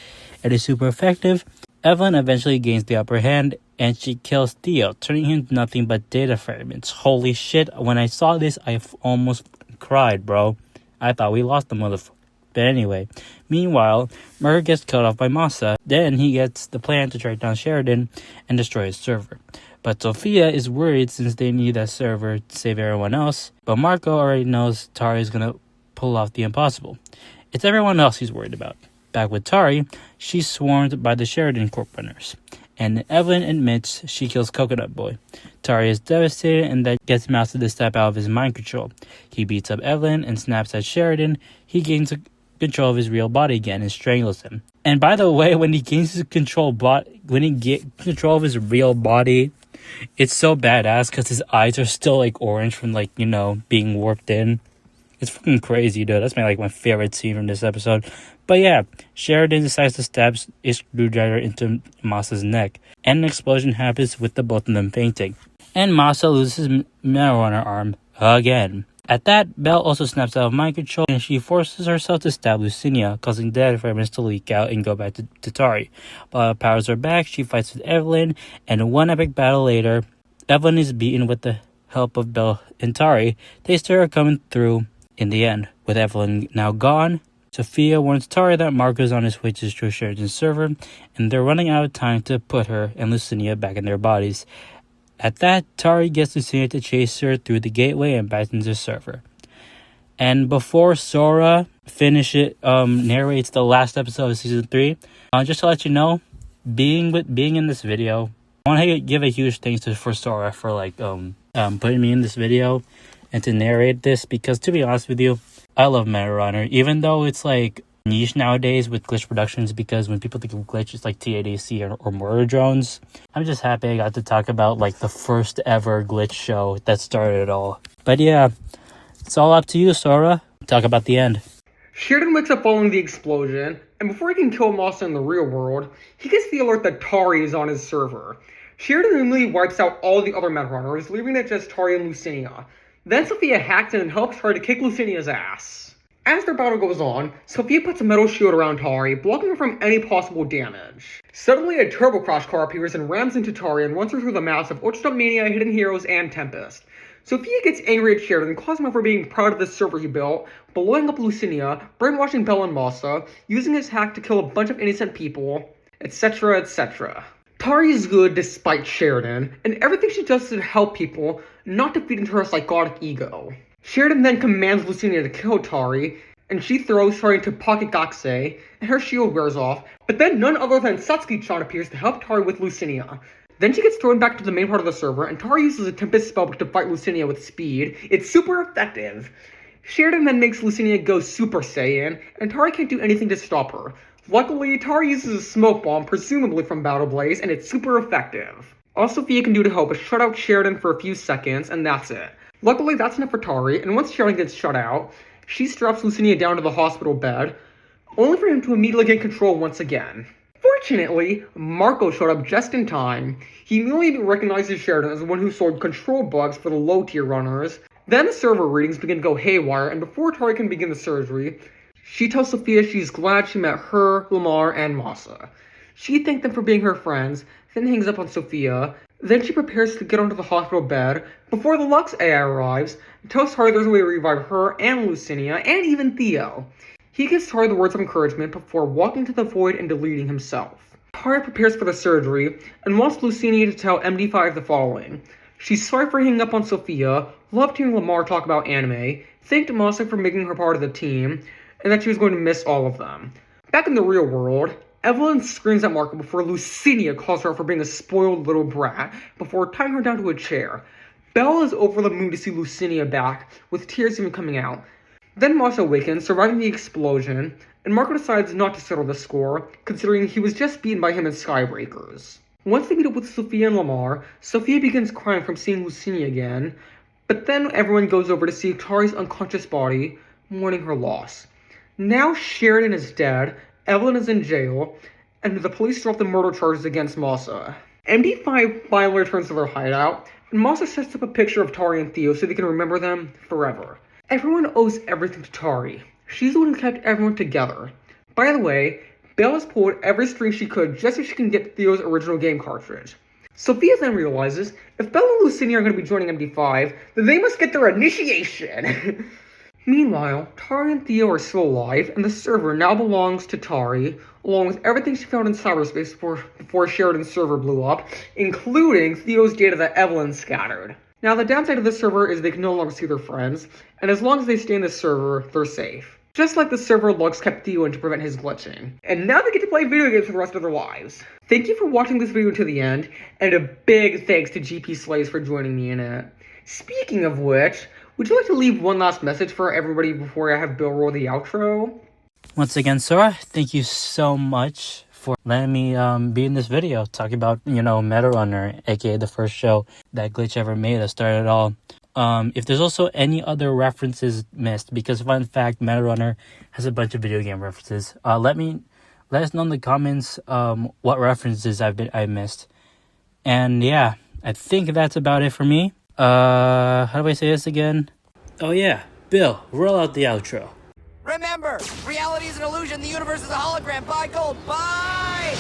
and is super effective, Evelyn eventually gains the upper hand and she kills Theo, turning him to nothing but data fragments. Holy shit, when I saw this, I almost cried, bro. I thought we lost the motherfucker. But anyway, meanwhile, Murder gets cut off by Massa. Then he gets the plan to track down Sheridan and destroy his server. But Sophia is worried since they need that server to save everyone else. But Marco already knows Tari is going to pull off the impossible. It's everyone else he's worried about. Back with Tari, she's swarmed by the Sheridan Corp runners. And Evelyn admits she kills Coconut Boy. Tari is devastated and that gets Massa to step out of his mind control. He beats up Evelyn and snaps at Sheridan. He gains control of his real body again and strangles him. And by the way, when he gains control of his real body, it's so badass because his eyes are still like orange from being warped in. It's fucking crazy, dude. That's my favorite scene from this episode. But yeah, Sheridan decides to stab a screwdriver into Massa's neck, and an explosion happens with the both of them fainting. And Massa loses his metal runner arm again. At that, Belle also snaps out of mind control and she forces herself to stab Lucinia, causing data fragments to leak out and go back to Tari. While her powers are back, she fights with Evelyn, and one epic battle later, Evelyn is beaten with the help of Belle and Tari. They still are coming through in the end. With Evelyn now gone, Sophia warns Tari that Marco is on his way to destroy Sheridan's server, and they're running out of time to put her and Lucinia back in their bodies. At that, Tari gets Lucinia to chase her through the gateway and back into the server. And before Sora narrates the last episode of Season 3, just to let you know, being in this video, I want to give a huge thanks for Sora for putting me in this video and to narrate this, because to be honest with you, I love Meta Runner, even though it's niche nowadays with glitch productions, because when people think of glitch, it's like TADC or Murder Drones. I'm just happy I got to talk about the first ever glitch show that started it all. But yeah, it's all up to you, Sora. Talk about the end. Sheridan wakes up following the explosion, and before he can kill Massa in the real world, he gets the alert that Tari is on his server. Sheridan immediately wipes out all the other Metarunners, leaving it just Tari and Lucinia. Then Sophia hacks in and helps Tari to kick Lucinia's ass. As their battle goes on, Sophia puts a metal shield around Tari, blocking her from any possible damage. Suddenly, a Turbo Crash car appears and rams into Tari and runs her through the maps of Ultra Mania, Hidden Heroes, and Tempest. Sophia gets angry at Sheridan, causing him for being proud of the server he built, blowing up Lucinia, brainwashing Belle and Massa, using his hack to kill a bunch of innocent people, etc., etc. Tari is good despite Sheridan, and everything she does is to help people, not to feed into her psychotic ego. Sheridan then commands Lucinia to kill Tari, and she throws Tari into Pocket Gakusei, and her shield wears off, but then none other than Satsuki-chan appears to help Tari with Lucinia. Then she gets thrown back to the main part of the server, and Tari uses a Tempest spellbook to fight Lucinia with speed. It's super effective. Sheridan then makes Lucinia go Super Saiyan, and Tari can't do anything to stop her. Luckily, Tari uses a smoke bomb, presumably from Battle Blaze, and it's super effective. All Sophia can do to help is shut out Sheridan for a few seconds, and that's it. Luckily, that's enough for Tari, and once Sheridan gets shut out, she straps Lucinia down to the hospital bed, only for him to immediately gain control once again. Fortunately, Marco showed up just in time. He immediately recognizes Sheridan as the one who sold control bugs for the low-tier runners. Then the server readings begin to go haywire, and before Tari can begin the surgery, she tells Sophia she's glad she met her, Lamar, and Massa. She thanked them for being her friends, then hangs up on Sophia. Then she prepares to get onto the hospital bed before the Lux AI arrives and tells Tari there's a way to revive her and Lucinia and even Theo. He gives Tari the words of encouragement before walking to the void and deleting himself. Tari prepares for the surgery and wants Lucinia to tell MD5 the following. She's sorry for hanging up on Sophia, loved hearing Lamar talk about anime, thanked Massa for making her part of the team, and that she was going to miss all of them. Back in the real world, Evelyn screams at Marco before Lucinia calls her out for being a spoiled little brat before tying her down to a chair. Belle is over the moon to see Lucinia back, with tears even coming out. Then Moss awakens, surviving the explosion, and Marco decides not to settle the score, considering he was just beaten by him in Skybreakers. Once they meet up with Sophia and Lamar, Sophia begins crying from seeing Lucinia again, but then everyone goes over to see Tari's unconscious body, mourning her loss. Now Sheridan is dead, Evelyn is in jail, and the police drop the murder charges against Massa. MD5 finally returns to their hideout, and Massa sets up a picture of Tari and Theo so they can remember them forever. Everyone owes everything to Tari. She's the one who kept everyone together. By the way, Belle has pulled every string she could just so she can get Theo's original game cartridge. Sophia then realizes if Belle and Lucinia are going to be joining MD5, then they must get their initiation. Meanwhile, Tari and Theo are still alive, and the server now belongs to Tari, along with everything she found in cyberspace before Sheridan's server blew up, including Theo's data that Evelyn scattered. Now, the downside of this server is they can no longer see their friends, and as long as they stay in this server, they're safe. Just like the server logs kept Theo in to prevent his glitching. And now they get to play video games for the rest of their lives. Thank you for watching this video to the end, and a big thanks to GP Slays for joining me in it. Speaking of which, would you like to leave one last message for everybody before I have Bill roll the outro? Once again, Sora, thank you so much for letting me be in this video, talking about, Meta Runner, aka the first show that Glitch ever made that started it all. If there's also any other references missed, because fun fact, Meta Runner has a bunch of video game references. Let us know in the comments what references I missed. And yeah, I think that's about it for me. How do I say this again? Oh yeah, Bill, roll out the outro. Remember, reality is an illusion, the universe is a hologram. Bye, Gold. Bye!